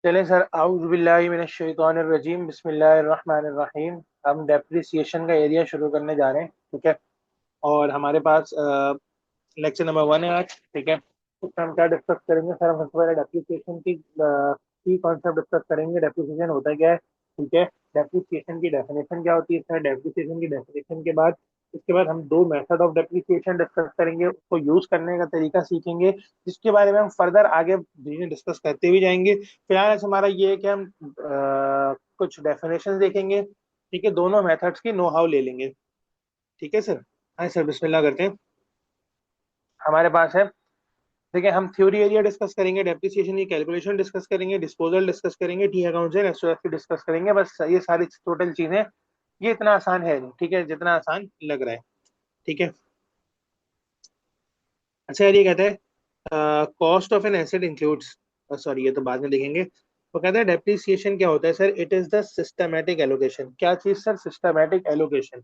चलें सर, आऊज़ बिल्लाहि मिनश शैतानिर रजीम, बिस्मिल्लाहिर रहमानिर रहीम। हम डेप्रिसिएशन का एरिया शुरू करने जा रहे हैं, ठीक है। और हमारे पास लेक्चर नंबर 1 है आज, ठीक है। उसमें हम क्या डिस्कस करेंगे सर? हम सबसे पहले डेप्रिसिएशन की कॉन्सेप्ट डिस्कस करेंगे। डेप्रिसिएशन होता क्या है, ठीक है। डेप्रिसिएशन की डेफिनेशन क्या होती है सर? डेप्रिसिएशन की डेफिनेशन के बाद इसके बाद हम दो मेथड ऑफ डेप्रिसिएशन डिस्कस करेंगे, उसको यूज करने का तरीका सीखेंगे, जिसके बारे में हम फर्दर आगे डिस्कस करते भी जाएंगे। फिलहाल आज हमारा ये है कि हम कुछ डेफिनेशन देखेंगे, ठीक है। दोनों मेथड्स की नो हाउ ले लेंगे, ठीक है सर। हाँ सर, बिस्मिल्लाह करते हैं। हमारे पास है, देखिए, हम थ्योरी एरिया डिस्कस करेंगे, डेप्रिसिएशन की कैलकुलेशन डिस्कस करेंगे, डिस्पोजल डिस्कस करेंगे, T account and SOF discuss करेंगे। बस ये सारी टोटल चीजें, ये इतना आसान है नहीं, ठीक है, जितना आसान लग रहा है, ठीक है। अच्छा यार, ये कहता है cost of an asset includes, sorry ये तो बाद में देखेंगे। वो कहता है डेप्रिसिएशन क्या होता है sir? It is the systematic allocation. क्या चीज sir? Systematic allocation.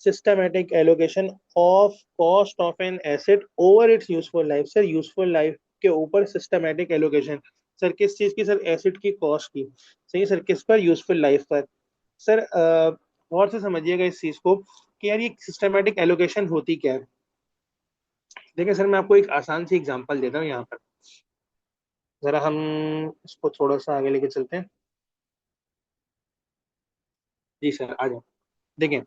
Systematic allocation of cost of an asset over it's useful life. Sir useful life के ऊपर सिस्टमैटिक एलोकेशन। सर किस चीज की? सर एसेट की कॉस्ट की। सही सर, किस पर? यूजफुल लाइफ पर। सर गौर से समझिएगा इस चीज को कि यार ये सिस्टमैटिक एलोकेशन होती क्या है। देखिए सर, मैं आपको एक आसान सी एग्जांपल देता हूँ यहाँ पर। जरा हम इसको थोड़ा सा आगे लेके चलते हैं। जी सर, आ जाओ। देखिए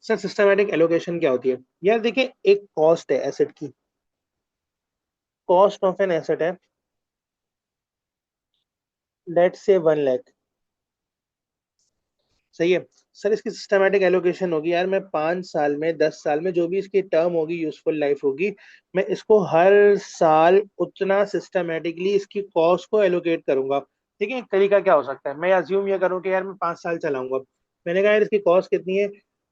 सर, सिस्टमैटिक एलोकेशन क्या होती है? यार देखिए, एक कॉस्ट है एसेट की। कॉस्ट ऑफ एन एसेट है, लेट्स से 1 लाख। सही है। सर इसकी सिस्टमैटिक एलोकेशन होगी, यार मैं 5 साल में, 10 साल में, जो भी इसकी टर्म होगी, यूजफुल लाइफ होगी, मैं इसको हर साल उतना सिस्टमैटिकली इसकी कॉस्ट को एलोकेट करूंगा। ठीक है। एक तरीका क्या हो सकता है? मैं अज्यूम ये करूँ कि यार मैं 5 साल चलाऊंगा। मैंने कहा यार इसकी कॉस्ट कितनी है?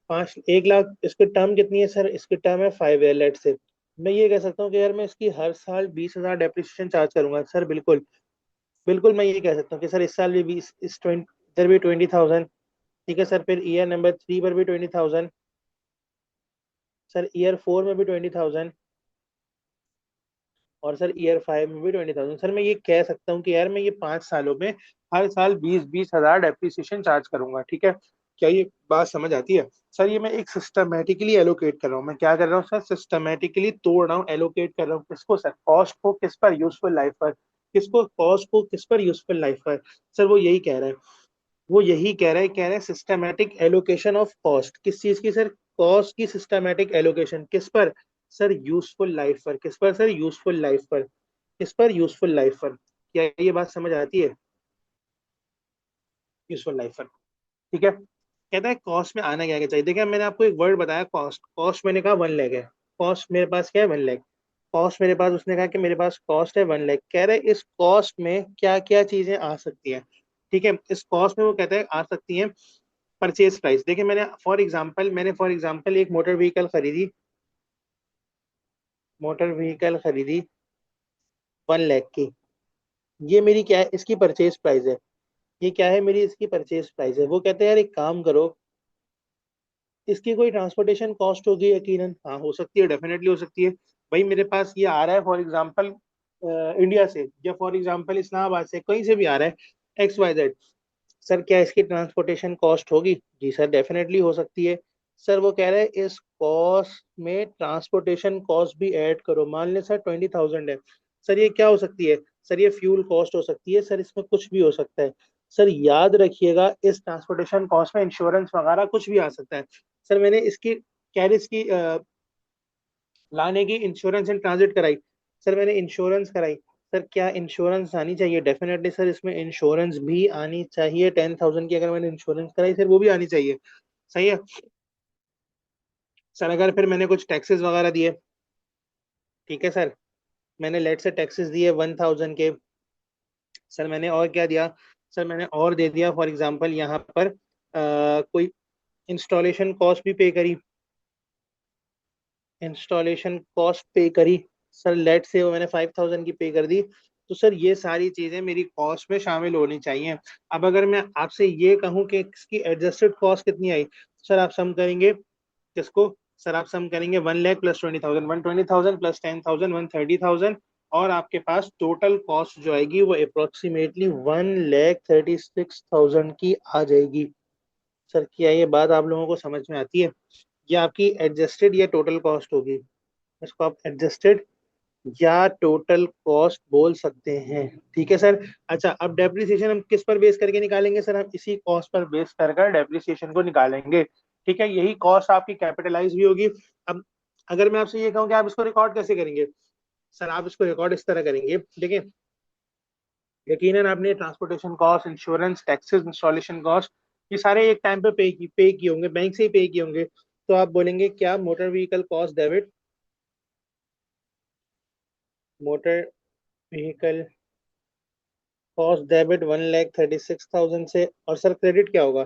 1 लाख। इसकी टर्म कितनी है सर? इसकी टर्म है 5 ईयर, लेट से। मैं ये कह सकता हूँ कि यार मैं इसकी हर साल 20,000 डेप्रिसिएशन चार्ज करूंगा। सर बिल्कुल, बिल्कुल मैं ये कह सकता हूँ कि सर इस साल भी 20, इस 20, इधर भी 20,000। ठीक है सर। फिर ईयर नंबर 3 पर भी 20,000। सर ईयर 4 में भी 20,000। और सर ईयर 5 में भी 20,000। सर मैं ये कह सकता हूँ कि यार मैं ये 5 सालों में हर साल 20-20 हजार डेप्रिसिएशन चार्ज करूंगा, ठीक है। क्या ये बात समझ आती है? सर ये मैं एक सिस्टमेटिकली एलोकेट कर रहा हूँ। मैं क्या कर रहा हूँ सर? सिस्टमेटिकली तोड़ रहा हूँ, एलोकेट कर रहा हूँ। किसको सर? कॉस्ट को किस पर? यूजफुल लाइफ पर। किसको? कॉस्ट को किस पर? यूजफुल लाइफ पर। सर वो यही कह रहा है, वो यही कह रहे हैं सिस्टमैटिक एलोकेशन ऑफ कॉस्ट। किस चीज की सर? कॉस्ट की सिस्टमैटिक एलोकेशन किस पर? सर यूजफुल लाइफ पर। किस पर सर? यूजफुल लाइफ पर। किस पर? यूजफुल लाइफ पर। क्या ये बात समझ आती है? यूजफुल लाइफ पर, ठीक है। कहता है कॉस्ट में आना क्या क्या चाहिए। देखिए मैंने आपको एक वर्ड बताया, कॉस्ट। कॉस्ट मैंने कहा 1 लाख है। कॉस्ट मेरे पास क्या है? 1 लाख। कॉस्ट मेरे पास, उसने कहा कि मेरे पास कॉस्ट है 1 लाख। कह रहे इस कॉस्ट में क्या क्या चीजें आ सकती हैं, ठीक है। इस कॉस्ट में वो कहता है आ सकती हैं परचेज प्राइस। देखिए मैंने फॉर एग्जांपल एक मोटर व्हीकल खरीदी। मोटर व्हीकल खरीदी 1 लाख की। ये मेरी क्या है? इसकी परचेज प्राइस है। ये क्या है? मेरी इसकी परचेज प्राइस है। वो कहते हैं यार एक काम करो, इसकी कोई ट्रांसपोर्टेशन कॉस्ट होगी यकीनन। हाँ हो सकती है, डेफिनेटली हो सकती है। भाई मेरे पास ये आ रहा है फॉर एग्जांपल इंडिया से, या फॉर एग्जांपल इस्लामाबाद से, कहीं से भी आ रहा है, XYZ। सर क्या इसकी ट्रांसपोर्टेशन कॉस्ट होगी? जी सर, डेफिनेटली हो सकती है। सर वो कह रहे हैं इस कॉस्ट में ट्रांसपोर्टेशन कॉस्ट भी ऐड करो। मान ले सर 20,000 है। सर ये क्या हो सकती है? सर ये फ्यूल कॉस्ट हो सकती है। सर इसमें कुछ भी हो सकता है। सर याद रखिएगा, इस ट्रांसपोर्टेशन कॉस्ट में इंश्योरेंस वगैरह कुछ भी आ सकता है। सर मैंने इसकी कैरिज की लाने की इंश्योरेंस इन ट्रांजिट कराई। सर मैंने इंश्योरेंस कराई। सर क्या इंश्योरेंस आनी चाहिए? डेफिनेटली सर इसमें इंश्योरेंस भी आनी चाहिए। 10,000 की अगर मैंने इंश्योरेंस कराई सर, वो भी आनी चाहिए। सही है। सर अगर फिर मैंने कुछ टैक्सेस वगैरह दिए, ठीक है सर, मैंने लेट से टैक्सेस दिए 1,000 के। सर मैंने और क्या दिया? सर मैंने और दे दिया फॉर एग्जांपल यहाँ पर कोई इंस्टॉलेशन कॉस्ट भी पे करी। इंस्टॉलेशन कॉस्ट पे करी। सर लेट से वो मैंने 5,000 की पे कर दी। तो सर ये सारी चीजें मेरी कॉस्ट में शामिल होनी चाहिए। अब अगर मैं आपसे ये कहूँ कि इसकी एडजस्टेड कॉस्ट कितनी आई, सर आप सम करेंगे किसको? सर आप सम करेंगे 1 लाख प्लस 20,000, 120,000 प्लस 10,000, 130,000, और आपके पास टोटल कॉस्ट जो आएगी वो अप्रोक्सीमेटली 1,36,000 की आ जाएगी। सर क्या ये बात आप लोगों को समझ में आती है? ये आपकी एडजस्टेड या टोटल कॉस्ट होगी? इसको आप एडजस्टेड या टोटल कॉस्ट बोल सकते हैं। ठीक है सर। अच्छा, अब डेप्रिसिएशन हम किस पर बेस करके निकालेंगे सर? हम इसी कॉस्ट पर बेस कर डेप्रिसिएशन को निकालेंगे। ठीक है, यही कॉस्ट आपकी कैपिटलाइज भी होगी। अब अगर मैं आपसे ये कहूँ कि आप इसको रिकॉर्ड कैसे करेंगे, सर आप इसको रिकॉर्ड इस तरह करेंगे। देखिए, यकीनन आपने transportation cost, insurance, taxes, installation cost, ये सारे एक टाइम पे पे किए होंगे, बैंक से ही पे किए होंगे। तो आप बोलेंगे क्या motor vehicle cost debit, motor vehicle cost debit 1,36,000 से, और सर क्रेडिट क्या होगा?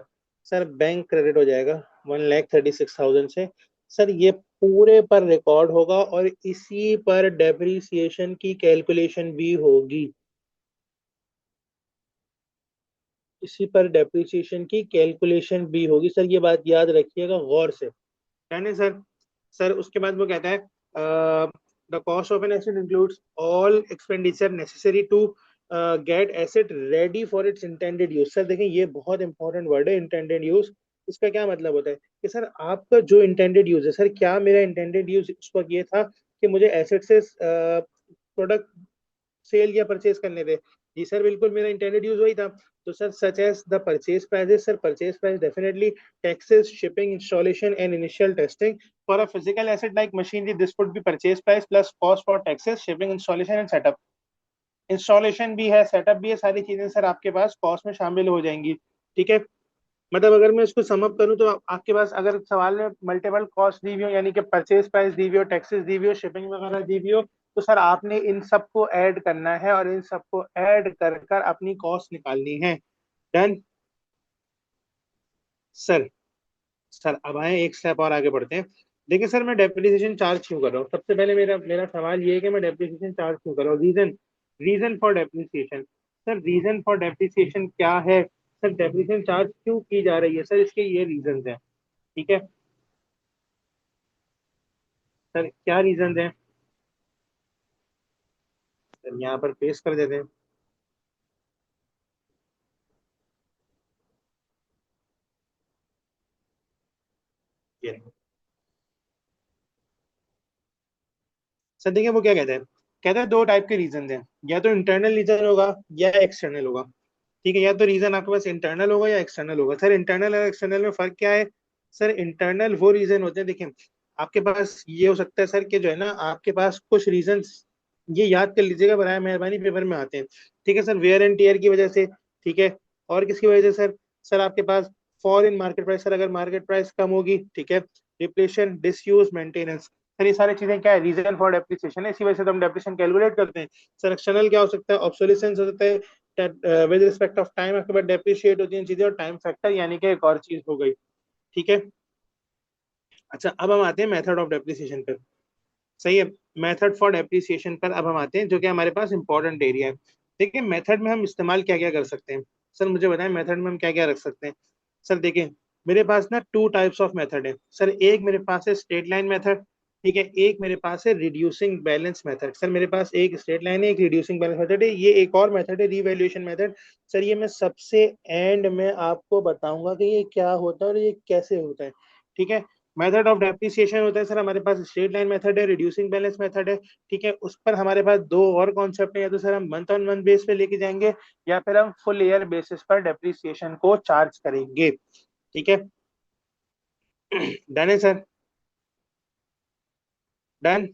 सर बैंक क्रेडिट हो जाएगा 1,36,000 से। सर ये पूरे पर रिकॉर्ड होगा और इसी पर डेप्रिसिएशन की कैलकुलेशन भी होगी। इसी पर डेप्रिसिएशन की कैलकुलेशन भी होगी सर, ये बात याद रखिएगा गौर से। है सर। सर उसके बाद वो कहता है the cost of an asset includes all expenditure necessary to get asset ready for its intended use. Sir देखें, ये बहुत इंपॉर्टेंट वर्ड है, इंटेंडेड यूज। इसका क्या मतलब होता है कि सर आपका जो इंटेंडेड यूज है, सर क्या मेरा इंटेंडेड यूज उस वक्त ये था कि मुझे एसेट से प्रोडक्ट सेल या परचेज करने थे? जी सर बिल्कुल, मेरा इंटेंडेड यूज वही था। तो sir such as the purchase prices, sir purchase price definitely taxes, shipping, installation and initial testing for a physical asset like machinery, this would be purchase price plus cost for taxes, shipping, installation and setup. Installation भी है, setup भी है, सारी चीजें sir आपके पास cost में शामिल हो जाएंगी। ठीक है, मतलब अगर मैं इसको समअप करूं तो आपके पास अगर सवाल में मल्टीपल कॉस्ट दी हुई हो, यानी कि परचेज प्राइस दी हुई हो, टैक्सेस दी हुई हो, शिपिंग वगैरह दी हुई हो, तो सर आपने इन सबको ऐड करना है और इन सबको ऐड कर कर अपनी कॉस्ट निकालनी है। Done sir. सर अब आए एक स्टेप और आगे बढ़ते हैं। देखिए सर, मैं डेप्रिसिएशन चार्ज क्यों कर रहा हूँ? सबसे पहले मेरा मेरा सवाल ये है कि मैं डेप्रिसिएशन चार्ज क्यों कर रहा हूँ? Reason, reason for depreciation. Sir reason for depreciation क्या है? सर डेप्रिसिएशन चार्ज क्यों की जा रही है सर, इसके ये रीजन हैं। ठीक है सर, क्या रीजन है? सर यहाँ पर पेश कर देते हैं। ये रहे। सर देखिए वो क्या कहते हैं, कहते हैं दो टाइप के रीजन हैं, या तो इंटरनल रीजन होगा या एक्सटर्नल होगा। ठीक है, या तो रीजन आपके पास इंटरनल होगा या एक्सटर्नल होगा। सर इंटरनल और एक्सटर्नल में फर्क क्या है? सर इंटरनल वो रीजन होते हैं, देखिए आपके पास ये हो सकता है सर कि जो है ना, आपके पास कुछ रीजन, ये याद कर लीजिएगा बराए मेहरबानी, पेपर में आते हैं। ठीक है सर, वेयर एंड टीयर की वजह से। ठीक है, और किसकी वजह से सर? सर आपके पास fall in market price, sir अगर मार्केट प्राइस कम होगी, ठीक है, डिप्लेशन, डिसयूज, मेंटेनेंस, सर ये सारी चीजें क्या है? रीजन फॉर डेप्रिसिएशन है, इसी वजह से तो हम डेप्रिसिएशन कैलकुलेट करते हैं। सर एक्सटर्नल क्या हो सकता है? ऑब्सोलिसेंस हो सकता है, विद रिस्पेक्ट ऑफ टाइम आपके पास डेप्रिशिएट होती हैं चीजें, और टाइम फैक्टर यानी कि एक और चीज हो गई। ठीक है। अच्छा, अब हम आते हैं मेथड ऑफ डेप्रिसिएशन पर। सही है, मेथड फॉर डेप्रिसिएशन पर अब हम आते हैं, जो कि हमारे पास इंपॉर्टेंट एरिया है। देखिए मेथड में हम इस्तेमाल क्या क्या कर सकते हैं? सर मुझे बताएं, मेथड में हम क्या क्या रख सकते हैं? सर देखिए, मेरे पास ना टू टाइप्स ऑफ मेथड है सर। एक मेरे पास है स्ट्रेट लाइन मेथड, ठीक है, एक मेरे पास है रिड्यूसिंग बैलेंस मेथड। सर मेरे पास एक स्ट्रेट लाइन है, एक रिड्यूसिंग बैलेंस मेथड है, ये एक और मेथड है रिवैल्यूएशन मेथड। सर ये मैं सबसे एंड में आपको बताऊंगा कि ये क्या होता है और ये कैसे होता है। ठीक है, मेथड ऑफ डेप्रिसिएशन होता है सर हमारे पास स्ट्रेट लाइन मेथड है, रिड्यूसिंग बैलेंस मेथड है। ठीक है, उस पर हमारे पास दो और कॉन्सेप्ट है, या तो सर हम मंथ ऑन मंथ बेस पे लेके जाएंगे, या फिर हम फुल ईयर बेसिस पर डेप्रिसिएशन को चार्ज करेंगे। ठीक है, डन है सर? डन?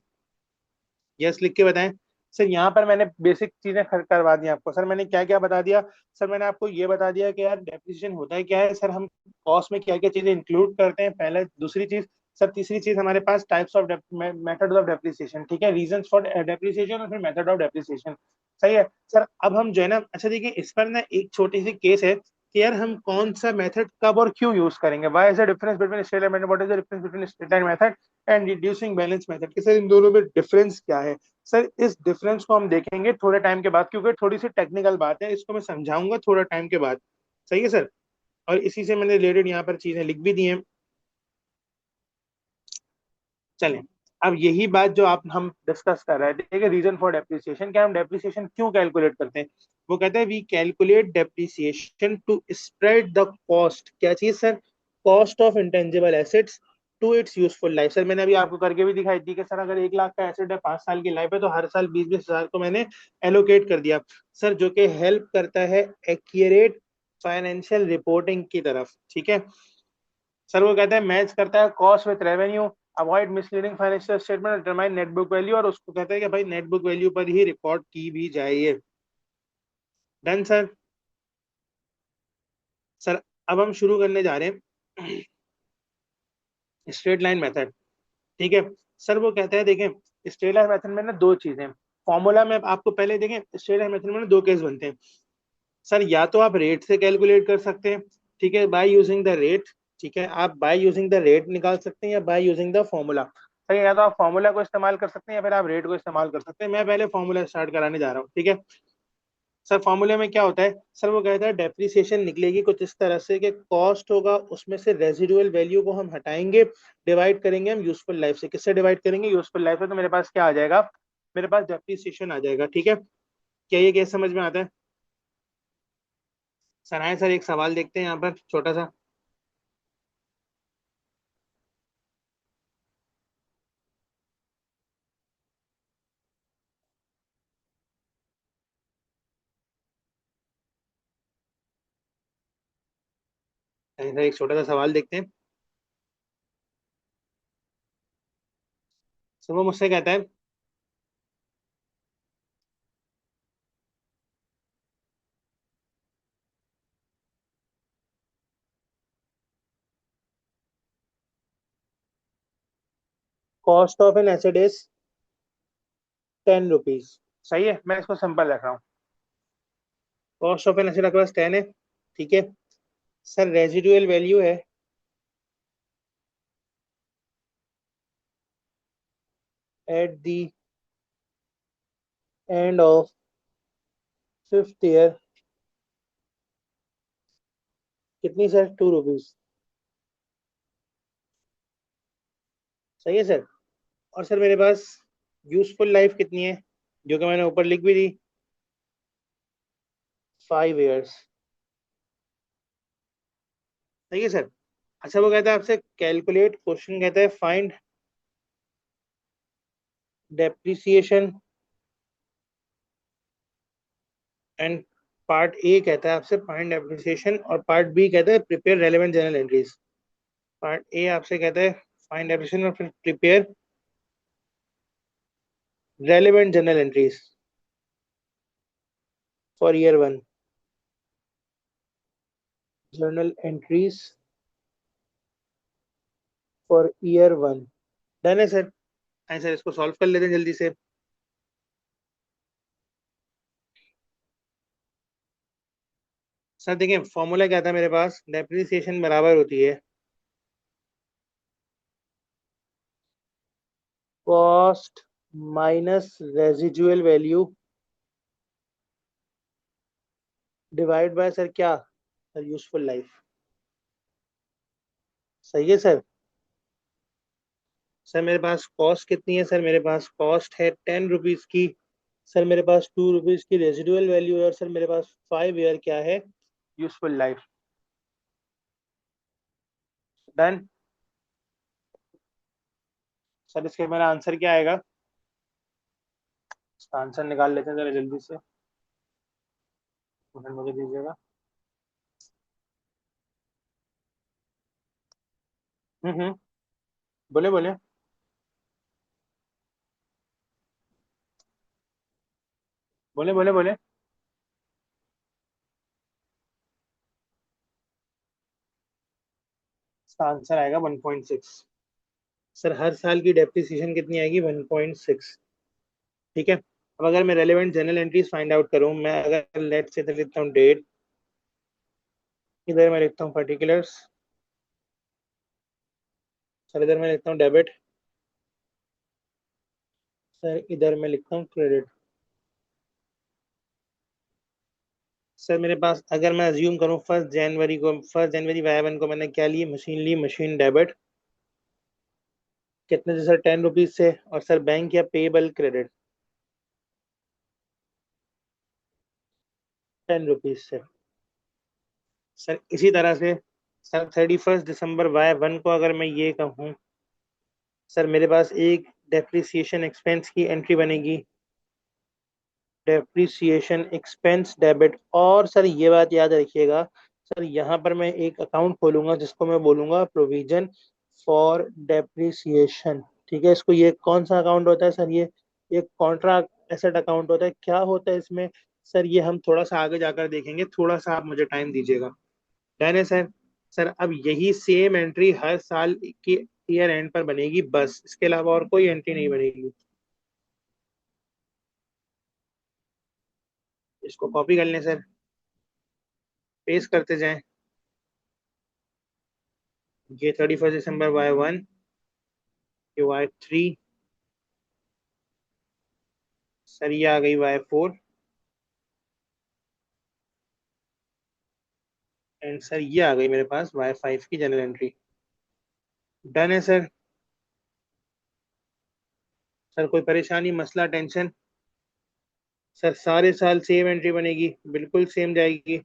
यस लिख के बताएं। सर यहाँ पर मैंने बेसिक चीजें करवा दी आपको। सर मैंने क्या क्या बता दिया? सर मैंने आपको ये बता दिया कि यार डेप्रिसिएशन होता है क्या है, सर हम कॉस्ट में क्या क्या चीजें इंक्लूड करते हैं, पहले। दूसरी चीज सर, तीसरी चीज हमारे पास types of method of depreciation, ठीक है, रीजंस फॉर डेप्रिसिएशन और फिर मेथड ऑफ डेप्रिसिएशन। सही है सर। अब हम जो है ना, अच्छा देखिए इस पर ना एक छोटी सी केस है कि यार हम कौन सा मेथड कब और क्यों यूज करेंगे। Why is the difference between straight line method, what is the difference between straight line method and reducing balance method, कि सर इन दोनों में डिफरेंस क्या है? सर इस डिफरेंस को हम देखेंगे थोड़े टाइम के बाद, क्योंकि थोड़ी सी टेक्निकल बात है, इसको मैं समझाऊंगा थोड़ा टाइम के बाद। सही है सर, और इसी से मैंने रिलेटेड यहाँ पर चीजें लिख भी दी हैं। चलें, अब यही बात जो आप हम डिस्कस कर रहे थे, ठीक है, रीजन फॉर डेप्रिसिएशन, क्या हम डेप्रिसिएशन क्यों कैलकुलेट करते हैं? वो कहते हैं we calculate depreciation to spread the cost, क्या चीज sir? Cost of intangible assets to its useful life. Sir मैंने अभी आपको करके भी दिखाई थी कि सर अगर 1 लाख का एसेट है, 5 साल की लाइफ है, तो हर साल 20-20 हजार को मैंने एलोकेट कर दिया सर, जो कि हेल्प करता है एक्यूरेट फाइनेंशियल रिपोर्टिंग की तरफ, ठीक है। सर वो कहता है मैच करता है cost with revenue, avoid misleading financial statement, determine net book value, और उसको कहता है कि भाई नेट बुक वैल्यू पर ही रिकॉर्ड की भी जाए ये। Done sir. सर अब हम शुरू करने जा रहे हैं स्ट्रेट लाइन मेथड, ठीक है। सर वो कहता है देखें, स्ट्रेट लाइन मेथड में ना दो चीजें, फॉर्मूला में आपको पहले देखें, स्ट्रेट लाइन मेथड में ना दो केस बनते हैं सर। या तो आप रेट से कैलकुलेट कर सकते हैं, ठीक है, बाय यूजिंग द रेट, ठीक है, आप बाय यूजिंग द रेट निकाल सकते हैं या by using the formula. Sir या तो आप फॉर्मूला को इस्तेमाल कर सकते हैं या फिर आप रेट को इस्तेमाल कर सकते हैं। मैं पहले फॉर्मूला स्टार्ट कराने जा रहा हूँ, ठीक है। सर फॉर्मूले में क्या होता है? सर वो कहता है डेप्रिसिएशन निकलेगी कुछ इस तरह से कि कॉस्ट होगा, उसमें से रेजिडुअल वैल्यू को हम हटाएंगे, डिवाइड करेंगे हम यूजफुल लाइफ से। किससे डिवाइड करेंगे? यूजफुल लाइफ से। तो मेरे पास क्या आ जाएगा? मेरे पास डेप्रिसिएशन आ जाएगा, ठीक है। क्या ये केस समझ में आता है? सर आए सर, एक सवाल देखते हैं यहाँ पर छोटा सा। सर एक छोटा सा सवाल देखते हैं। सर वो मुझसे कहता है cost of an asset is 10 rupees. सही है, मैं इसको सिंपल रख रहा हूँ। कॉस्ट ऑफ एन एसेट आपके पास 10 है, ठीक है। सर रेजिडुअल वैल्यू है at the end of 5th year, कितनी सर? 2 रुपीज। सही है सर। और सर मेरे पास यूजफुल लाइफ कितनी है, जो कि मैंने ऊपर लिख भी दी, 5 ईयर्स। सही है सर। अच्छा वो कहता है आपसे कैलकुलेट, क्वेश्चन कहता है find depreciation and part A कहता है आपसे फाइंड डेप्रिसिएशन, और पार्ट बी कहता है prepare relevant journal entries. Part A आपसे कहता है फाइंड डेप्रिसिएशन और फिर prepare relevant journal entries for year 1। Journal entries for year 1। Done है सर। आए सर इसको सॉल्व कर लेते हैं जल्दी से। सर देखिए फॉर्मूला क्या था मेरे पास, डेप्रिसिएशन बराबर होती है cost minus residual value divide by sir क्या? Sir useful life. सही है सर। सर मेरे पास कॉस्ट कितनी है? सर मेरे पास कॉस्ट है 10 रुपीज की। सर मेरे पास 2 रुपीज की रेजिडुअल वैल्यू है, और सर मेरे पास 5 ईयर क्या है? Useful life. डन। सर इसके मेरा आंसर क्या आएगा? इसका आंसर निकाल लेते हैं जरा जल्दी से, मिनट मुझे दीजिएगा। हम्म। बोले बोले। बोले बोले बोले। इसका आंसर आएगा 1.6। सर हर साल की डेप्रिसिएशन कितनी आएगी? 1.6, ठीक है। अब अगर मैं relevant journal entries find out करूं, मैं अगर लेट से इधर लिखता हूँ डेट, इधर मैं लिखता हूँ पर्टिकुलर्स, सर इधर मैं लिखता हूँ डेबिट, सर इधर मैं लिखता हूँ क्रेडिट। सर मेरे पास अगर मैं अज्यूम करूँ 1 जनवरी को, 1 जनवरी वाई 1 को मैंने क्या ली? मशीन ली, मशीन डेबिट, कितने से सर? 10 रुपीज से। और सर बैंक या पेबल क्रेडिट? 10 रुपीज से। सर इसी तरह से सर 31 दिसंबर Y1 को अगर मैं ये कहूँ, सर मेरे पास एक डेप्रिसिएशन एक्सपेंस की एंट्री बनेगी, डेप्रिसिएशन एक्सपेंस डेबिट। और सर ये बात याद रखिएगा, सर यहाँ पर मैं एक अकाउंट खोलूंगा जिसको मैं बोलूंगा प्रोविजन फॉर डेप्रिसिएशन। ठीक है, इसको, ये कौन सा अकाउंट होता है सर? ये कॉन्ट्रा एसेट अकाउंट होता है। क्या होता है इसमें? सर ये हम थोड़ा सा आगे जाकर देखेंगे, थोड़ा सा आप मुझे टाइम दीजिएगा। डन है सर। सर अब यही सेम एंट्री हर साल की ईयर एंड पर बनेगी, बस इसके अलावा और कोई एंट्री नहीं बनेगी। इसको कॉपी कर लें सर, पेस्ट करते जाएं। ये 31 दिसंबर Y1, ये Y3, सर ये आ गई Y4, एंड सर ये आ गई मेरे पास Y5 की जनरल एंट्री। डन है सर। सर कोई परेशानी, मसला, टेंशन? सर सारे साल सेम एंट्री बनेगी, बिल्कुल सेम जाएगी।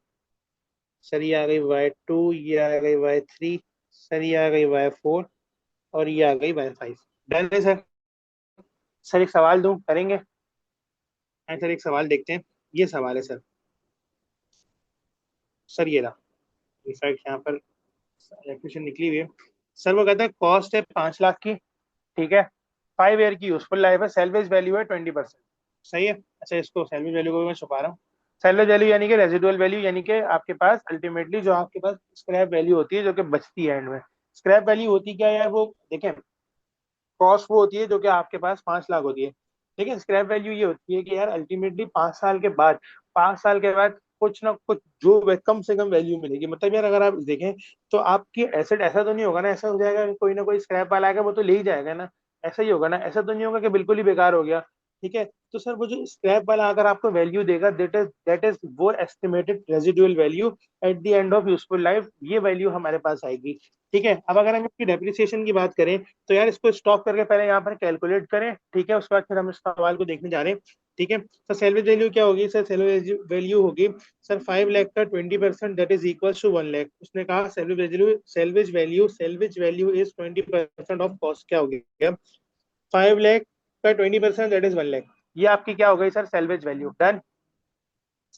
सर ये आ गई Y2, ये आ गई Y3, सर ये आ गई Y4, और ये आ गई Y5। डन है सर। सर एक सवाल दूं, करेंगे? हाँ सर, एक सवाल देखते हैं। ये सवाल है सर। सर ये रहा, इनफैक्ट यहाँ पर एप्लीकेशन निकली हुई है। सर वो कहता है कॉस्ट है 5 लाख की, ठीक है, 5 ईयर की यूजफुल लाइफ है, सेल्वेज वैल्यू है 20%। सही है। अच्छा, इसको सेल्वेज वैल्यू को भी मैं छुपा रहा हूँ। सेल्वेज वैल्यू यानी कि रेजिडुअल वैल्यू, यानी कि आपके पास अल्टीमेटली जो आपके पास स्क्रैप वैल्यू होती है जो कि बचती है एंड में। स्क्रैप वैल्यू होती क्या है यार? वो देखें, कॉस्ट वो होती है जो कि आपके पास 5 लाख होती है, ठीक है। स्क्रैप वैल्यू ये होती है कि यार अल्टीमेटली 5 साल के बाद, 5 साल के बाद कुछ ना कुछ जो कम से कम वैल्यू मिलेगी। मतलब यार अगर आप देखें तो आपकी एसेट, ऐसा तो नहीं होगा ना, ऐसा हो जाएगा कि कोई ना कोई स्क्रैप वाला आएगा वो तो ले ही जाएगा ना। ऐसा ही होगा ना, ऐसा तो नहीं होगा कि बिल्कुल ही बेकार हो गया। ठीक है। तो सर वो जो स्क्रैप वाला अगर आपको वैल्यू देगा, दैट इज वो estimated residual value at the end of useful life, ये वैल्यू हमारे पास आएगी। ठीक है। अब अगर हम इसकी डेप्रिसिएशन की बात करें, तो यार इसको स्टॉप करके पहले यहाँ पर कैलकुलेट करें, ठीक है, उसके बाद फिर हम इस सवाल को देखने जा रहे हैं। ठीक है। सर सेल्वेज वैल्यू क्या होगी? सर सेल्वेज वैल्यू होगी सर 5 लाख का 20%, that is equal to 1 lakh. उसने कहा salvage value is 20% of cost. क्या होगी? 5 लाख का 20%, दैट इज 1 लाख। ये आपकी क्या हो गई sir? Salvage value. Done.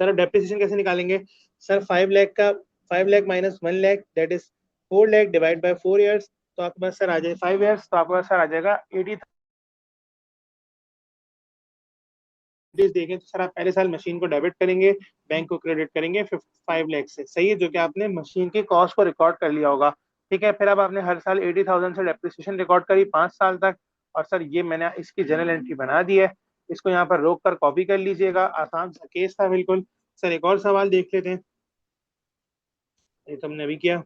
Sir अब डेप्रिसिएशन कैसे निकालेंगे? सर 5 लाख का, 5 lakh minus 1 lakh, that is 4 lakh divide by 4 years. तो आपके पास सर आ जाए 5 ईयर्स, तो आपके पास सर आ जाएगा 80। देखें तो सर आप पहले साल मशीन को डेबिट करेंगे, बैंक को क्रेडिट करेंगे 5 लाख से। सही है, जो कि आपने मशीन की कॉस्ट को रिकॉर्ड कर लिया होगा। ठीक है। फिर अब आपने हर साल 80,000 से डेप्रिसिएशन रिकॉर्ड करी 5 साल तक। और सर ये मैंने इसकी जनरल एंट्री बना दी है, इसको यहाँ पर रोक कर कॉपी कर लीजिएगा। आसान सा केस था बिल्कुल। सर एक और सवाल देख लेते हैं। ये तो हमने अभी किया।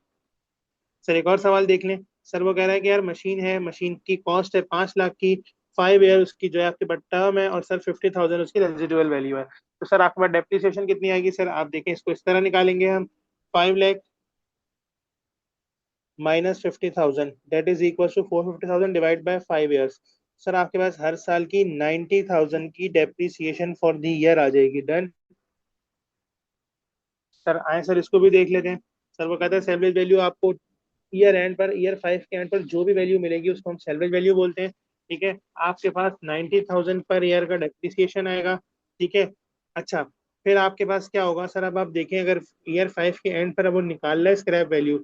सर एक और सवाल देख लें। सर वो कह रहा है कि यार मशीन है, मशीन की कॉस्ट है 5 लाख की, 5 ईयर उसकी जो है आपके पास टर्म है, और सर 50,000 उसकी रेजिडुअल वैल्यू है। तो सर आपके पास डेप्रिसिएशन कितनी आएगी? सर आप देखें, इसको इस तरह निकालेंगे हम। 5 lakh minus 50,000, that is equal to 450,000 divide by 5 years. Sir आपके पास हर साल की 90,000 की डेप्रिसिएशन फॉर द ईयर आ जाएगी। डन। सर आए सर इसको भी देख लेते हैं। सर वो कहता है सैलरी वैल्यू आपको ईयर एंड पर, ईयर 5 के एंड पर जो भी वैल्यू मिलेगी उसको हम सैलवेज वैल्यू बोलते हैं। ठीक है। आपके पास 90,000 पर ईयर का डेप्रिसिएशन आएगा। ठीक है। अच्छा, फिर आपके पास क्या होगा सर? अब आप देखें, अगर ईयर 5 के एंड पर अब वो निकाल रहा है स्क्रैप वैल्यू,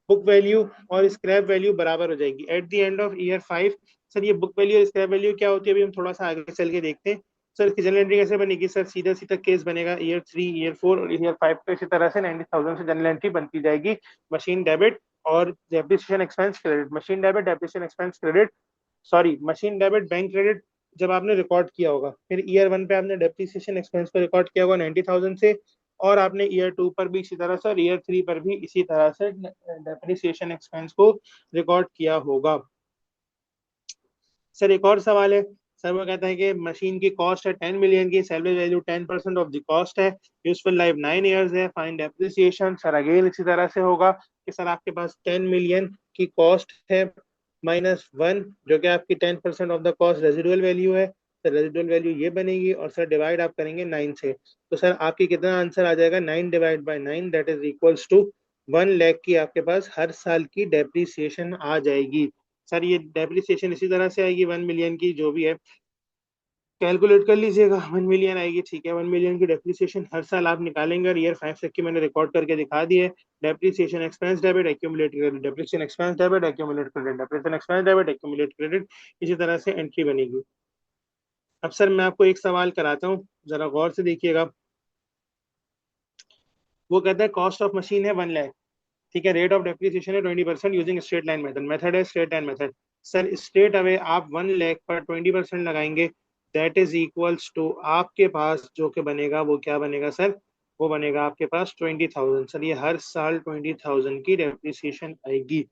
बुक वैल्यू और स्क्रैप वैल्यू बराबर हो जाएगी at the end of year 5। Sir ये बुक वैल्यू और स्क्रैप वैल्यू क्या होती है, अभी हम थोड़ा सा आगे चल के देखते हैं। सर इसकी जनरल एंट्री कैसे बनेगी? सर सीधा सीधा केस बनेगा, ईयर 3, ईयर 4 और ईयर 5 को इसी तरह से 90,000 से जनरल एंट्री बनती जाएगी। मशीन डेबिट और depreciation expense credit, machine debit depreciation expense credit, sorry machine debit bank credit जब आपने रिकॉर्ड किया होगा। फिर ईयर 1 पे आपने डेप्रिसिएशन एक्सपेंस को रिकॉर्ड किया होगा 90,000 से, और आपने ईयर 2 पर भी इसी तरह से, और ईयर 3 पर भी इसी तरह से डेप्रिसिएशन एक्सपेंस को रिकॉर्ड किया होगा। सर एक और सवाल है। सर वो कहता है कि मशीन की कॉस्ट है 10 मिलियन की, salary value 10% of the cost है, यूजफुल लाइफ 9 ईयर्स है, फाइंड डेप्रिसिएशन। सर अगेन इसी तरह से होगा कि सर आपके पास 10 मिलियन की कॉस्ट है, -1, जो कि आपकी 10% of the cost residual value है। सर रेजिडुअल वैल्यू ये बनेगी, और सर डिवाइड आप करेंगे 9 से। तो सर आपकी कितना आंसर आ जाएगा, 9 / 9, that is equals to 1 lakh की आपके पास हर साल की डेप्रीसिएशन आ जाएगी। सर ये डेप्रीसिएशन इसी तरह से आएगी 1 मिलियन की, जो भी है कैलकुलेट कर लीजिएगा, 1 मिलियन आएगी, ठीक है। 1 मिलियन की डेप्रिसिएशन हर साल आप निकालेंगे, और ईयर 5 तक की मैंने रिकॉर्ड करके दिखा दी है। Depreciation expense debit, accumulate credit, depreciation expense debit, accumulate credit, depreciation expense debit, accumulate credit, इसी तरह से एंट्री बनेगी। अब सर मैं आपको एक सवाल कराता हूँ, जरा गौर से देखिएगा। वो कहता है कॉस्ट ऑफ मशीन है 1 लाख, ठीक है, रेट ऑफ डेप्रिसिएशन है 20% using straight line method, method है straight line method. Sir straight away आप 1 लाख पर 20% लगाएंगे, दैट इज इक्वल्स टू आपके पास जो कि बनेगा वो क्या बनेगा सर, वो बनेगा आपके पास 20,000। सर ये हर साल 20,000 की डेप्रिसिएशन आएगी।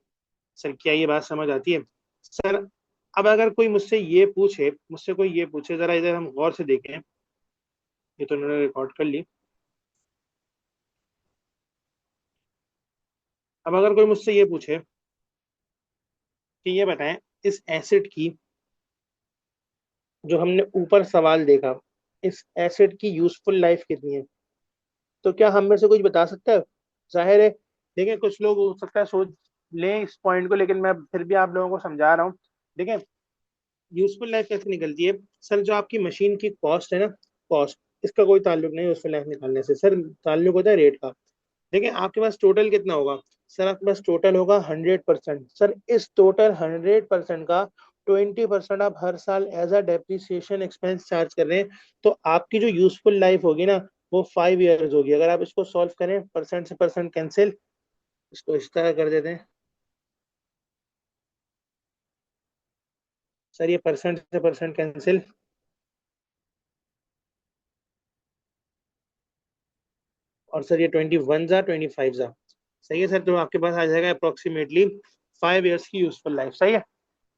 सर क्या ये बात समझ आती है सर? अब अगर कोई मुझसे कोई ये पूछे, जरा इधर हम गौर से देखें, ये तो उन्होंने रिकॉर्ड कर ली। अब अगर कोई मुझसे ये पूछे कि ये बताएं, इस एसिड की, जो हमने ऊपर सवाल देखा, इस एसिड की यूजफुल लाइफ कितनी है, तो क्या हम में से कुछ बता सकता है? जाहिर है, देखिए कुछ लोग हो सकता है सोच लें इस पॉइंट को, लेकिन मैं फिर भी आप लोगों को समझा रहा हूँ। देखिए यूजफुल लाइफ कैसे निकलती है सर, जो आपकी मशीन की कॉस्ट है ना, कॉस्ट, इसका कोई ताल्लुक नहीं यूजफुल लाइफ निकालने से सर, ताल्लुक होता है रेट का। देखिए आपके पास टोटल कितना होगा सर, आपके पास टोटल होगा 100%। सर इस टोटल 100% का 20% आप हर साल as a depreciation expense charge कर रहे हैं। तो आपकी जो यूजफुल लाइफ होगी ना, वो 5 ईयर्स होगी। अगर आप इसको सॉल्व करें, परसेंट से परसेंट कैंसिल, इसको इस तरह कर देते हैं सर, ये परसेंट से परसेंट कैंसिल, और सर ये 21 जा 25 जा, सही है सर। तो आपके पास आ जाएगा अप्रोक्सीमेटली 5 ईयर्स की यूजफुल लाइफ, सही है।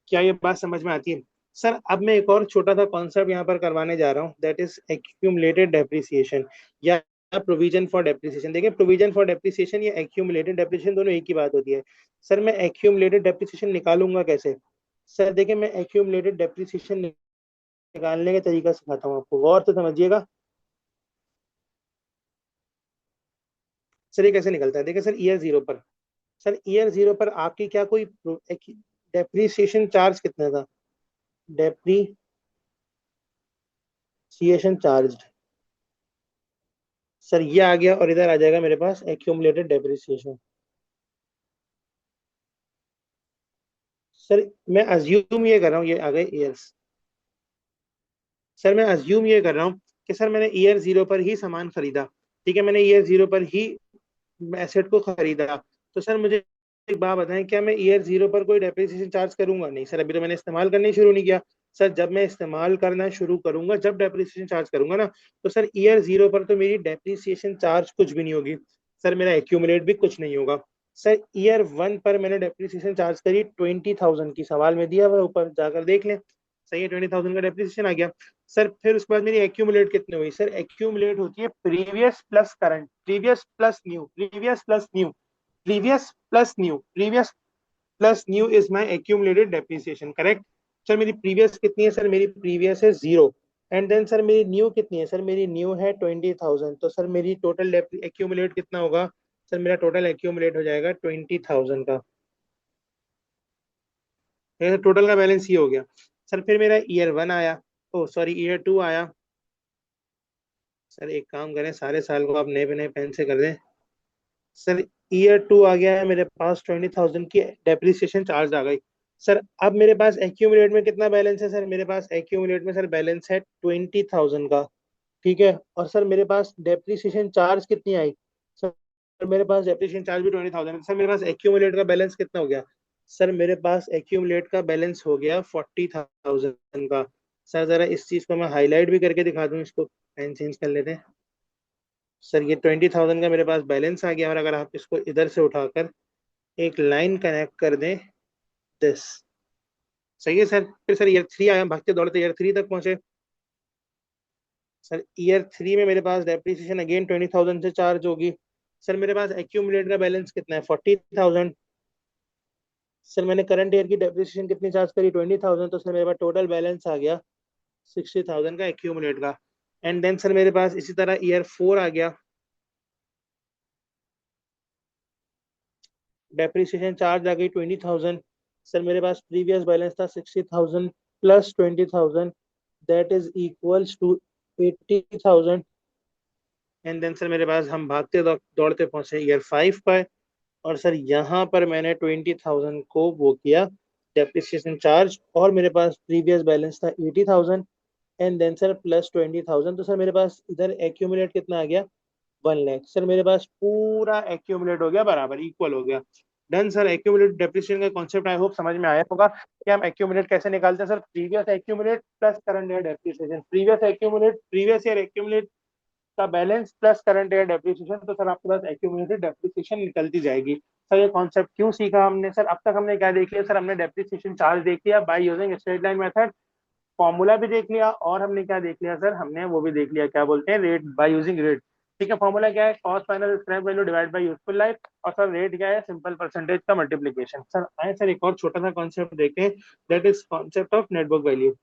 क्या ये बात समझ में आती है सर? अब मैं एक और छोटा सा कॉन्सेप्ट यहाँ पर करवाने जा रहा हूँ, दैट इज एक्यूमुलेटेड डेप्रिसिएशन या प्रोविजन फॉर डेप्रिसिएशन। देखिए प्रोविजन फॉर डेप्रिसिएशन या एक्यूमुलेटेड डेप्रिसिएशन दोनों एक ही बात होती है। सर मैं एक्यूमुलेटेड डेप्रिसिएशन निकालूंगा कैसे? सर देखिए मैं एक्यूमुलेटेड डेप्रिसिएशन निकालने का तरीका सिखाता हूँ आपको, गौर से समझिएगा। सर ये कैसे निकलता है, देखिए सर ईयर जीरो पर, सर ईयर जीरो पर आपकी क्या कोई डेप्रिसिएशन चार्ज कितना था, डेप्रिसिएशन चार्ज, सर ये आ गया, और इधर आ जाएगा मेरे पास एक्यूमुलेटेड डेप्रिसिएशन। सर मैं अज्यूम ये कर रहा हूँ, ये आ गए ईयर्स। सर मैं अज्यूम ये कर रहा हूँ कि सर मैंने ईयर जीरो पर ही सामान खरीदा, ठीक है, मैंने ईयर जीरो पर ही एसेट को खरीदा। तो सर मुझे एक बात बताएं, क्या मैं ईयर जीरो पर कोई डेप्रिसिएशन चार्ज करूंगा? नहीं सर, अभी तो मैंने इस्तेमाल करना ही शुरू नहीं किया। सर जब मैं इस्तेमाल करना शुरू करूंगा, जब डेप्रिसिएशन चार्ज करूंगा ना, तो सर ईयर जीरो पर तो मेरी डेप्रिसिएशन चार्ज कुछ भी नहीं होगी। सर मेरा एक्यूमुलेट भी कुछ नहीं होगा। सर ईयर वन पर मैंने डेप्रिसिएशन चार्ज करी 20,000 की, सवाल में दिया हुआ है, ऊपर जाकर देख लें। सही है, 20,000 का डेप्रिसिएशन आ गया। सर फिर उसके बाद मेरी एक्यूमुलेट कितनी हुई? सर एक्यूमुलेट होती है previous plus current, previous plus new, previous plus new, previous plus new, previous plus new is my accumulated depreciation, correct. Sir मेरी प्रीवियस कितनी है? सर मेरी प्रीवियस है 0। एंड देन सर मेरी न्यू कितनी है? सर मेरी न्यू है 20,000। तो सर मेरी टोटल एक्यूमुलेट कितना होगा? सर मेरा टोटल एक्यूमुलेट हो जाएगा 20,000 का। मेरा टोटल का बैलेंस ये हो गया। सर फिर मेरा ईयर वन आया, ओ सॉरी ईयर टू आया। सर एक काम करें, सारे साल को आप नए नए पेन से कर दें। सर ईयर टू आ गया है मेरे पास, 20,000 की डेप्रिसिएशन चार्ज आ गई। सर अब मेरे पास एक्यूमुलेट में कितना बैलेंस है? सर मेरे पास एक्यूमुलेट में सर बैलेंस है 20,000 का, ठीक है। और सर मेरे पास डेप्रिसिएशन चार्ज कितनी आई? सर मेरे पास डेप्रिसिएशन चार्ज भी 20,000 है। सर मेरे पास एक्यूमुलेट का बैलेंस कितना हो गया? सर मेरे पास एक्यूमुलेट का बैलेंस हो गया 40,000 का। सर जरा इस चीज को मैं हाईलाइट भी करके दिखा दूं, इसको पेन चेंज कर लेते हैं। सर ये 20,000 का मेरे पास बैलेंस आ गया, और अगर आप इसको इधर से उठाकर एक लाइन कनेक्ट कर दें, दिस, सही है सर। फिर सर ईयर थ्री आया, भागते दौड़ते ईयर थ्री तक पहुंचे। सर ईयर थ्री में मेरे पास डेप्रिसिएशन अगेन 20,000 से चार्ज होगी। सर मेरे पास एक्यूमुलेट का बैलेंस कितना है? 40,000। सर मैंने करंट ईयर की डेप्रिसिएशन कितनी चार्ज करी, 20,000, तो सर मेरे पास टोटल बैलेंस आ गया 60,000 का एक्यूमुलेट का। एंड देन सर मेरे पास इसी तरह ईयर 4 आ गया, डेप्रिसिएशन चार्ज आ गई 20,000। सर मेरे पास प्रीवियस बैलेंस था 60,000 plus 20,000, that is equals to 80,000। And then sir मेरे पास हम भागते दौड़ते पहुंचे ईयर 5 पर, और सर यहाँ पर मैंने 20,000 को वो किया डेप्रिसिएशन चार्ज, और मेरे पास प्रीवियस बैलेंस था 80,000, एंड देन सर प्लस 20,000। तो सर मेरे पास इधर एक्यूमुलेट कितना आ गया, 1 लाख। सर मेरे पास पूरा एक्यूमुलेट हो गया, बराबर इक्वल हो गया। डन सर, एक्यूमुलेट डेप्रिसिएशन का कॉन्सेप्ट आई होप समझ में आया होगा कि हम एक्यूमुलेट कैसे निकालते हैं। Sir previous accumulate plus current year depreciation, previous accumulate previous year accumulate का balance plus current year depreciation, तो सर आपके पास एक्यूमुलेटेड डेप्रिसिएशन निकलती जाएगी। सर ये कॉन्सेप्ट क्यों सीखा हमने, सर अब तक हमने क्या देख लिया, सर हमने डेप्रिसिएशन चार्ज देख लिया by using straight line method, formula भी देख लिया, और हमने क्या देख लिया सर, हमने वो भी देख लिया क्या बोलते हैं, रेट बाय यूजिंग रेट। ठीक है, फॉर्मूला क्या है, cost minus scrap value divide bye useful life, और सर रेट क्या है, सिंपल परसेंटेज का मल्टीप्लीकेशन। सर आए सर एक और छोटा सा कॉन्सेप्ट देखते हैं, that is concept of network value.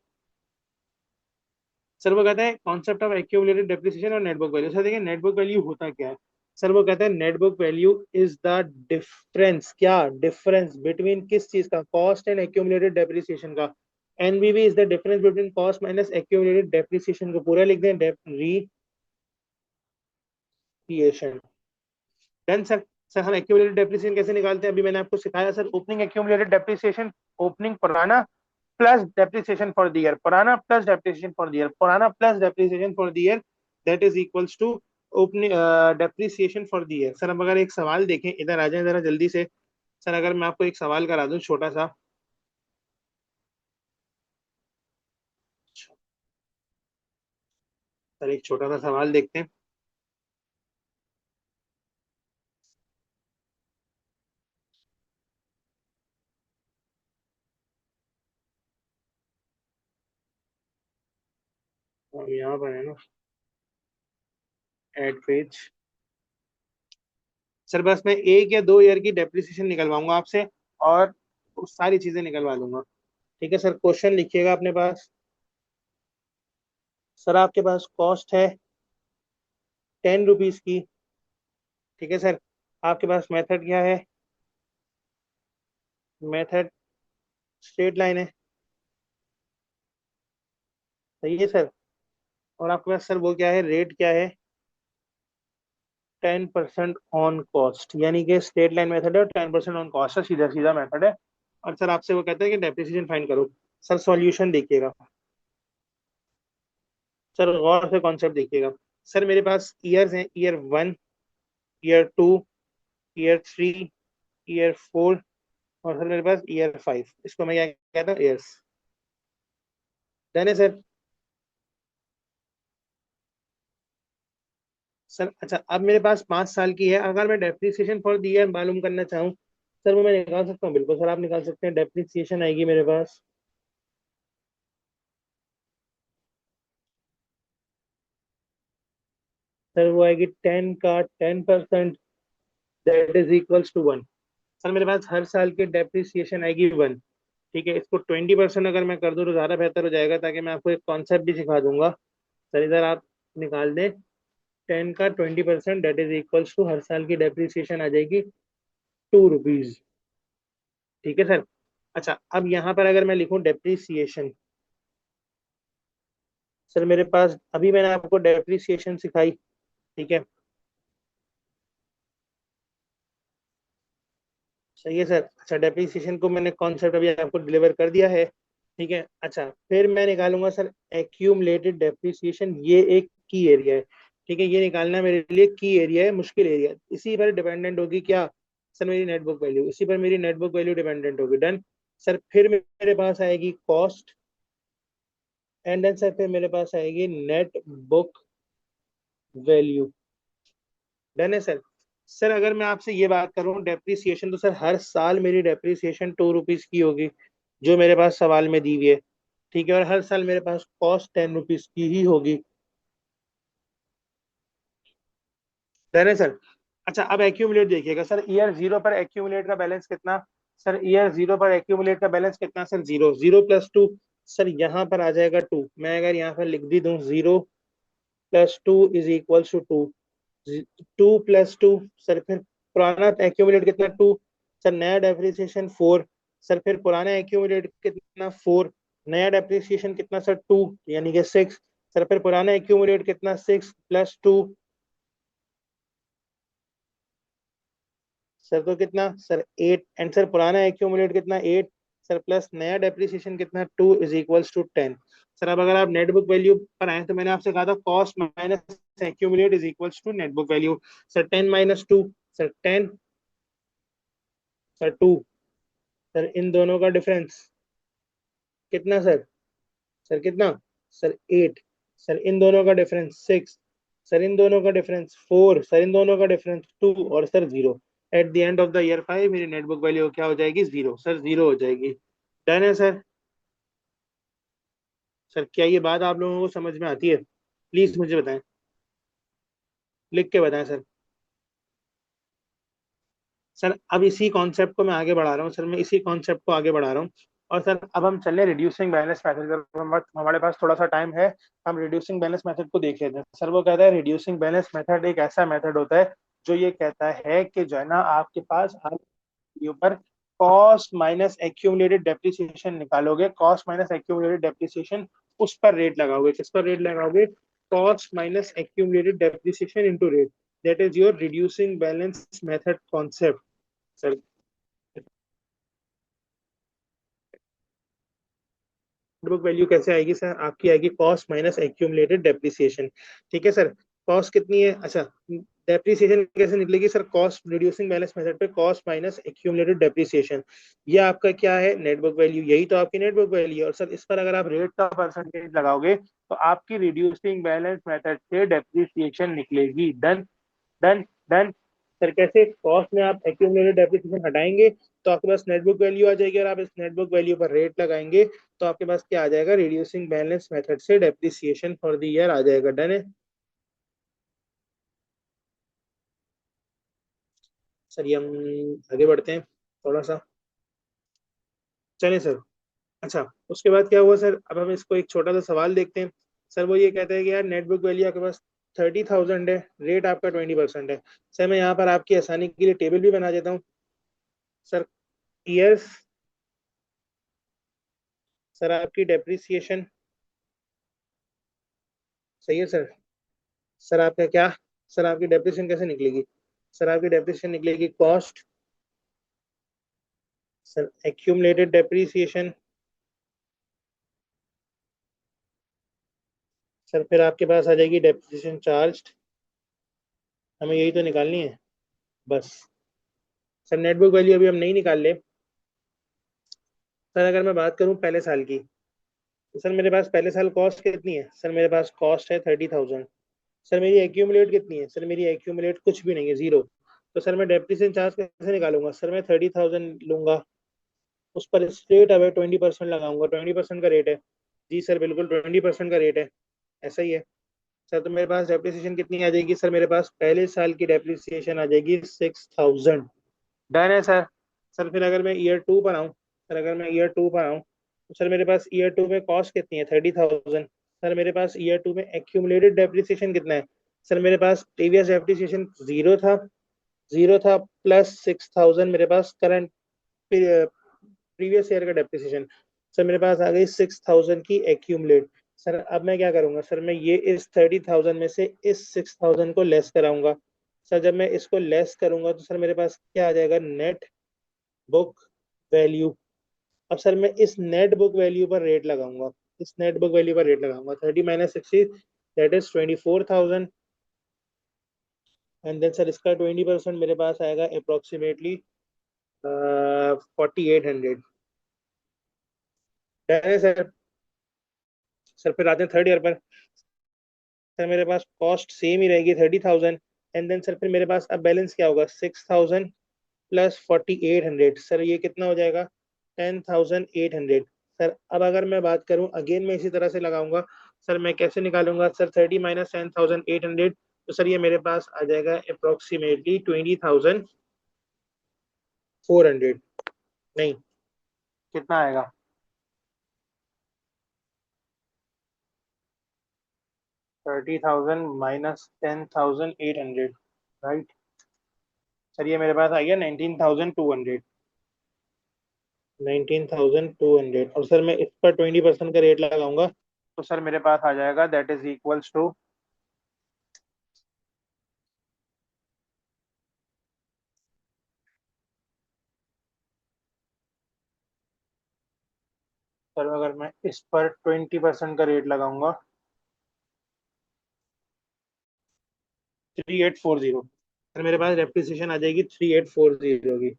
Sir वो कहता है कॉन्सेप्ट ऑफ एक्यूमुलेटेड डेप्रिसिएशन और नेटवर्क वैल्यू। सर देखिए नेटवर्क वैल्यू होता क्या है, सर वो कहता है network value is the difference, क्या डिफरेंस बिटवीन किस चीज का, कॉस्ट एंड एक्यूमुलेटेड डेप्रिसिएशन का। NBV is the difference between cost minus accumulated depreciation, को पूरा लिख दें डेप्रिसिएशन। Done sir. सर हम एक्यूमुलेटेड डेप्रिसिएशन कैसे निकालते हैं, अभी मैंने आपको सिखाया sir, opening accumulated depreciation, opening पुराना plus depreciation for the year, पुराना plus depreciation for the year, पुराना plus depreciation for the year, that is equals to opening depreciation for the year. Sir अब अगर एक सवाल देखें, इधर आ जाए जरा जल्दी से। सर अगर मैं आपको एक सवाल करा दूं छोटा सा, सर एक छोटा सा सवाल देखते हैं। और यहाँ पर है ना, एड पेज। सर बस मैं 1 या 2 ईयर की डेप्रिसिएशन निकलवाऊंगा आपसे, और वो सारी चीजें निकलवा दूंगा। ठीक है सर, क्वेश्चन लिखिएगा अपने पास। सर आपके पास कॉस्ट है 10 रुपीज की। ठीक है सर, आपके पास मेथड क्या है, मेथड स्ट्रेट लाइन है, सही है सर। और आपके पास सर वो क्या है, रेट क्या है, 10% ऑन कॉस्ट, यानी कि स्ट्रेट लाइन मेथड है और 10% ऑन कॉस्ट है, सीधा सीधा मेथड है। और सर आपसे वो कहते हैं कि डेप्रिसिएशन फाइंड करो। सर सॉल्यूशन देखिएगा, सर गौर से कॉन्सेप्ट देखिएगा। सर मेरे पास ईयर्स हैं, ईयर 1, ईयर 2, ईयर 3, ईयर 4, और सर मेरे पास ईयर 5, इसको मैं क्या कहता हूँ, ईयर्स। डन है सर। सर अच्छा, अब मेरे पास 5 साल की है, अगर मैं डेप्रिसिएशन फॉर द ईयर मालूम करना चाहूँ, सर वो मैं निकाल सकता हूँ, बिल्कुल सर आप निकाल सकते हैं। डेप्रिसिएशन आएगी मेरे पास, सर वो आएगी 10 का 10%, that is equals to 1। Sir मेरे पास हर साल की डेप्रिसिएशन आएगी 1। ठीक है, इसको 20% अगर मैं कर दूँ तो ज़्यादा बेहतर हो जाएगा, ताकि मैं आपको एक कॉन्सेप्ट भी सिखा दूंगा। सर इधर आप निकाल दें, 10 का 20%, दैट इज इक्वल्स टू हर साल की डेप्रिसिएशन आ जाएगी 2 रुपीज। ठीक है सर। अच्छा अब यहाँ पर अगर मैं लिखूं डेप्रिसिएशन, सर मेरे पास अभी मैंने आपको डेप्रिसिएशन सिखाई। ठीक है, सही है सर। अच्छा डेप्रिसिएशन को मैंने कॉन्सेप्ट अभी आपको डिलीवर कर दिया है। ठीक है, अच्छा फिर मैं निकालूंगा सर एक्यूमुलेटेड डेप्रिसिएशन, ये एक की एरिया है। ठीक है, ये निकालना मेरे लिए की एरिया है, मुश्किल एरिया है। इसी पर डिपेंडेंट होगी क्या, सर मेरी नेटवर्क वैल्यू, इसी पर मेरी नेटवर्क वैल्यू डिपेंडेंट होगी। डन सर, फिर मेरे पास आएगी कॉस्ट, एंड देन सर फिर मेरे पास आएगी नेट बुक वैल्यू। डन है सर। सर अगर मैं आपसे ये बात करूं डेप्रिसिएशन, तो सर हर साल मेरी डेप्रिसिएशन 2 रुपीज की होगी, जो मेरे पास सवाल में दी हुई है। ठीक है, और हर साल मेरे पास कॉस्ट 10 रुपीज की ही होगी। डन है सर। अच्छा अब एक्यूमुलेट देखिएगा सर, ईयर 0 पर एक्यूमुलेट का बैलेंस कितना, सर ईयर जीरो पर एक्यूमुलेट का बैलेंस कितना sir? Zero. Zero plus two sir यहाँ पर आ जाएगा टू। मैं अगर यहाँ पर लिख भी दूं zero plus two is equal to two. Two plus two sir फिर पुराना एक्यूमुलेट कितना? टू। सर नया डेप्रिसिएशन फोर। सर फिर पुराना एक्यूमुलेट कितना? फोर। नया डेप्रिसिएशन कितना सर? टू, यानी कि सिक्स। सर फिर पुराना एक्यूमुलेट कितना? सिक्स प्लस टू सर तो कितना सर? एट। एंड सर पुराना एक्यूमुलेट कितना? एट। सर प्लस नया डेप्रिसिएशन कितना? Two is equals to ten. Sir अब अगर आप नेटबुक वैल्यू पर आए तो मैंने आपसे कहा था cost minus accumulate is equals to net book value. Sir ten minus two sir ten. Sir two. Sir इन दोनों का डिफरेंस कितना सर? सर कितना? Sir eight. सर इन दोनों का डिफरेंस सिक्स। सर इन दोनों का डिफरेंस फोर। सर इन दोनों का डिफरेंस टू और sir zero. At the end of the year five मेरी नेटबुक वैल्यू क्या हो जाएगी? जीरो। सर जीरो हो जाएगी। डन है सर? सर क्या ये बात आप लोगों को समझ में आती है? प्लीज मुझे बताएं, लिख के बताएं सर। सर अब इसी कॉन्सेप्ट को मैं आगे बढ़ा रहा हूँ सर, मैं इसी कॉन्सेप्ट को आगे बढ़ा रहा हूँ। और सर अब हम चल रहे रिड्यूसिंग बैलेंस मेथड पर। हमारे पास थोड़ा सा टाइम है, हम रिड्यूसिंग बैलेंस मेथड को देख लेते हैं। सर वो कहता है रिड्यूसिंग बैलेंस मेथड एक ऐसा मेथड होता है जो ये कहता है कि जो है ना आपके पास हर ऊपर कॉस्ट माइनस एक्यूमुलेटेड डेप्रिसिएशन निकालोगे। कॉस्ट माइनस एक्यूमुलेटेड डेप्रिसिएशन उस पर रेट लगाओगे। किस पर रेट लगाओगे? Cost minus accumulated depreciation into rate. That is your reducing balance method concept sir. Book value कैसे आएगी सर? आपकी आएगी कॉस्ट माइनस एक्यूमुलेटेड डेप्रिसिएशन। ठीक है सर। कॉस्ट कितनी है? अच्छा, डेप्रिसिएशन कैसे निकलेगी sir? Cost reducing balance method पे कॉस्ट माइनस एक्यूमुलेटेड डेप्रिसिएशन। ये आपका क्या है? Net book value. यही तो आपकी नेटबुक वैल्यू है। और सर इस पर अगर आप रेट का परसेंटेज लगाओगे तो आपकी रिड्यूसिंग बैलेंस मेथड से डेप्रिसिएशन निकलेगी। डन। डन। डन। सर कैसे? कॉस्ट में आप एक्यूमुलेटेड डेप्रिसिएशन हटाएंगे तो आपके पास नेटबुक वैल्यू आ जाएगी, और आप इस नेटबुक वैल्यू पर रेट लगाएंगे तो आपके पास क्या आ जाएगा? रिड्यूसिंग बैलेंस मेथड से डेप्रिसिएशन फॉर द ईयर आ जाएगा। डन है सर? ये हम आगे बढ़ते हैं थोड़ा सा, चलें सर। अच्छा, उसके बाद क्या हुआ सर? अब हम इसको एक छोटा सा सवाल देखते हैं। सर वो ये कहता है कि यार नेटबुक वैल्यू आपके पास 30,000 है, रेट आपका 20% है। सर मैं यहाँ पर आपकी आसानी के लिए टेबल भी बना देता हूँ सर। ईयर्स। सर आपकी डेप्रिसिएशन। सही है सर। सर आपका क्या? सर आपकी डेप्रिसिएशन कैसे निकलेगी? सर आपकी डेप्रिसिएशन निकलेगी cost. Sir accumulated depreciation. Sir फिर आपके पास आ जाएगी डेप्रिसिएशन चार्ज। हमें यही तो निकालनी है बस। सर नेटबुक वैल्यू अभी हम नहीं निकाल ले। सर अगर मैं बात करूं पहले साल की, तो सर मेरे पास पहले साल कॉस्ट कितनी है? सर मेरे पास कॉस्ट है 30,000। सर मेरी एक्यूमुलेट कितनी है? सर मेरी एक्यूमुलेट कुछ भी नहीं है, जीरो। तो सर मैं डेप्रिसिएशन चार्ज कैसे निकालूंगा? सर मैं 30,000 लूंगा, उस पर स्ट्रेट अवे 20% लगाऊंगा। 20% का रेट है। जी सर बिल्कुल 20% का रेट है। ऐसा ही है सर। तो मेरे पास डेप्रिसिएशन कितनी आ जाएगी? सर मेरे पास पहले साल की डेप्रिसिएशन आ जाएगी 6,000। डन है सर? सर फिर अगर मैं ईयर टू पर आऊँ, सर अगर मैं ईयर टू पर आऊँ तो सर मेरे पास ईयर टू में कॉस्ट कितनी है? 30,000। सर मेरे पास ईयर टू में एक्यूमुलेटेड डेप्रिसिएशन कितना है? सर मेरे पास प्रीवियस डेप्रिसिएशन जीरो था। जीरो था प्लस 6,000 मेरे पास करंट प्रीवियस ईयर का डेप्रिसिएशन। सर मेरे पास आ गई 6,000 की एक्यूमुलेट। सर अब मैं क्या करूंगा? सर मैं ये इस 30,000 में से इस 6,000 को लेस कराऊंगा। सर जब मैं इसको लेस करूंगा तो सर मेरे पास क्या आ जाएगा? Net book value. अब सर मैं इस नेट बुक वैल्यू पर रेट लगाऊंगा। इस नेट बुक वैल्यू पर रेट लगाऊंगा 30 minus 60, that is 24,000। And then sir इसका 20% मेरे पास आएगा अप्रोक्सीमेटली 4,800। है सर? सर फिर आते हैं थर्ड ईयर पर। सर मेरे पास कॉस्ट सेम ही रहेगी 30,000। एंड देन सर फिर मेरे पास अब बैलेंस क्या होगा? 6,000 प्लस 4,800। सर ये कितना हो जाएगा? 10,800। सर अब अगर मैं बात करूं अगेन मैं इसी तरह से लगाऊंगा। सर मैं कैसे निकालूंगा? सर 30 माइनस 10,800, तो सर ये मेरे पास आ जाएगा अप्रोक्सीमेटली 20,400। नहीं, कितना आएगा? 30,000 माइनस 10,800, राइट। सर ये मेरे पास आ गया 19,200। 19,200, और सर मैं इस पर 20% का रेट लगाऊंगा, तो सर मेरे पास आ जाएगा that is equals to, sir अगर मैं इस पर 20% का रेट लगाऊंगा, 3840। सर मेरे पास डेप्रिसिएशन आ जाएगी 3840 की।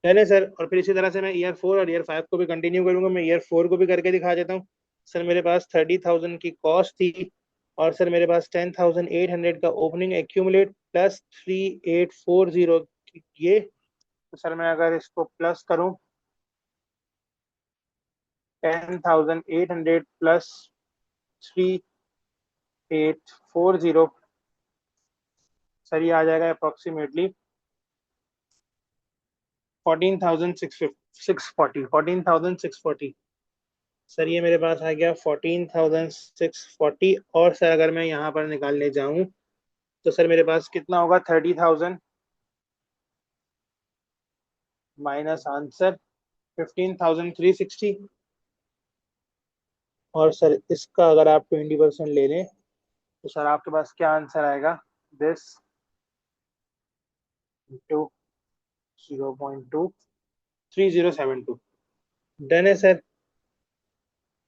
नहीं सर, और फिर इसी तरह से मैं ईयर 4 और ईयर 5 को भी कंटिन्यू करूंगा। मैं ईयर 4 को भी करके दिखा देता हूँ। सर मेरे पास 30,000 की कॉस्ट थी, और सर मेरे पास 10,800 का ओपनिंग एक्यूमुलेट प्लस 3840, ये। तो सर मैं अगर इसको प्लस करूं, 10,800 प्लस 3840, सर ये आ जाएगा अप्रोक्सीमेटली 14,640। 14,640, सर ये मेरे पास आ गया 14,640। और सर अगर मैं यहाँ पर निकालने जाऊँ, तो सर मेरे पास कितना होगा? 30,000 माइनस आंसर 15,360। और सर इसका अगर आप 20% ले लें, तो सर आपके पास क्या आंसर आएगा? This into 0.23072। डन है सर।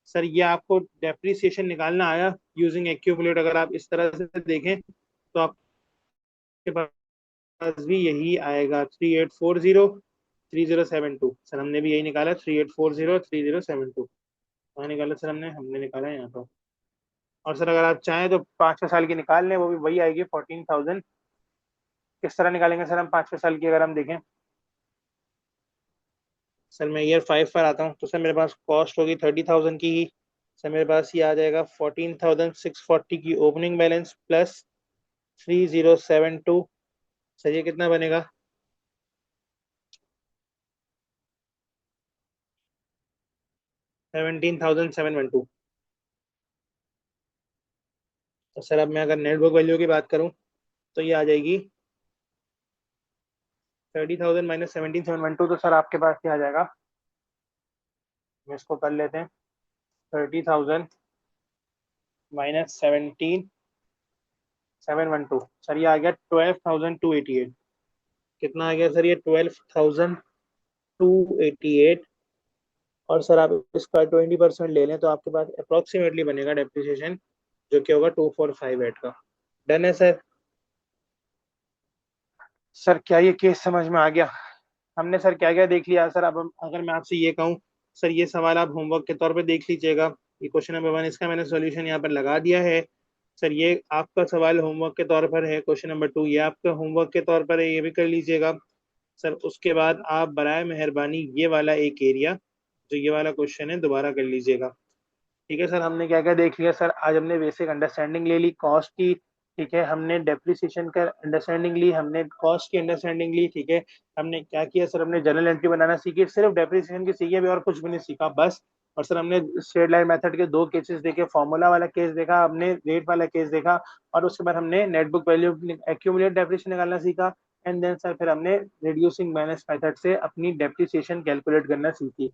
सर ये आपको डेप्रिसिएशन निकालना आया यूजिंग एक्यूमुलेट। अगर आप इस तरह से देखें, तो आपके पास भी यही आएगा, 3840 3072। सर हमने भी यही निकाला, 3840 3072। कहाँ निकाला सर? हमने निकाला है यहाँ पर। और सर अगर आप चाहें तो 5 6 साल की निकाल लें, वो भी वही आएगी 14,000। किस तरह निकालेंगे सर हम 5 6 साल की, अगर हम देखें? सर मैं ईयर 5 पर आता हूँ, तो सर मेरे पास कॉस्ट होगी 30,000 की ही। सर मेरे पास ये आ जाएगा 14,640 की ओपनिंग बैलेंस प्लस 3072। सर ये कितना बनेगा? 17,712। तो सर अब मैं अगर नेट बुक वैल्यू की बात करूँ, तो ये आ जाएगी 30,000 माइनस 17,712। तो सर आपके पास क्या आ जाएगा? हम इसको कर लेते हैं। 30,000 माइनस 17,712, सर ये आ गया 12,288। कितना आ गया सर? ये 12,288। और सर आप इसका 20% ले लें, तो आपके पास अप्रोक्सीमेटली बनेगा डेप्रिसिएशन, जो कि होगा 2458 का। डन है सर। सर क्या ये केस समझ में आ गया? हमने सर क्या क्या देख लिया सर? अब अगर मैं आपसे ये कहूँ, सर ये सवाल आप होमवर्क के तौर पे देख लीजिएगा। ये क्वेश्चन नंबर 1, इसका मैंने सॉल्यूशन यहाँ पर लगा दिया है। सर ये आपका सवाल होमवर्क के तौर पर है। क्वेश्चन नंबर 2 ये आपका होमवर्क के तौर पर है, ये भी कर लीजिएगा। सर उसके बाद आप बराए मेहरबानी ये वाला एक एरिया, जो ये वाला क्वेश्चन है, दोबारा कर लीजिएगा। ठीक है सर, हमने क्या क्या देख लिया सर? आज हमने बेसिक अंडरस्टैंडिंग ले ली कॉस्ट की। ठीक है, हमने डेप्रिसिएशन का अंडरस्टैंडिंग ली, हमने कॉस्ट की अंडरस्टैंडिंग ली। ठीक है, हमने क्या किया सर? हमने जर्नल एंट्री बनाना सीखी, सिर्फ डेप्रिसिएशन की सीखी, अभी और कुछ भी नहीं सीखा बस। और सर हमने स्ट्रेट लाइन मेथड के 2 केसेस देखे, फॉर्मूला वाला केस देखा, हमने रेट वाला केस देखा। और उसके बाद हमने नेटबुक वैल्यू एक्यूमुलेट डेप्रिसिएशन निकालना सीखा। एंड देन सर फिर हमने रिड्यूसिंग बैलेंस मेथड से अपनी डेप्रिसिएशन कैलकुलेट करना सीखी।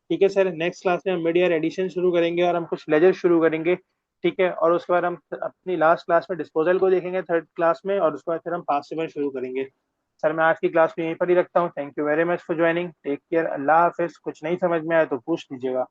ठीक है सर, नेक्स्ट क्लास में हम मिड ईयर एडिशन शुरू करेंगे, और हम कुछ लेजर शुरू करेंगे। ठीक है, और उसके बाद हम अपनी लास्ट क्लास में डिस्पोजल को देखेंगे, थर्ड क्लास में, और उसके बाद फिर हम पास से शुरू करेंगे। सर मैं आज की क्लास में यहीं पर ही रखता हूँ। Thank you very much for joining. Take care. अल्लाह हाफिज। कुछ नहीं समझ में आया तो पूछ लीजिएगा।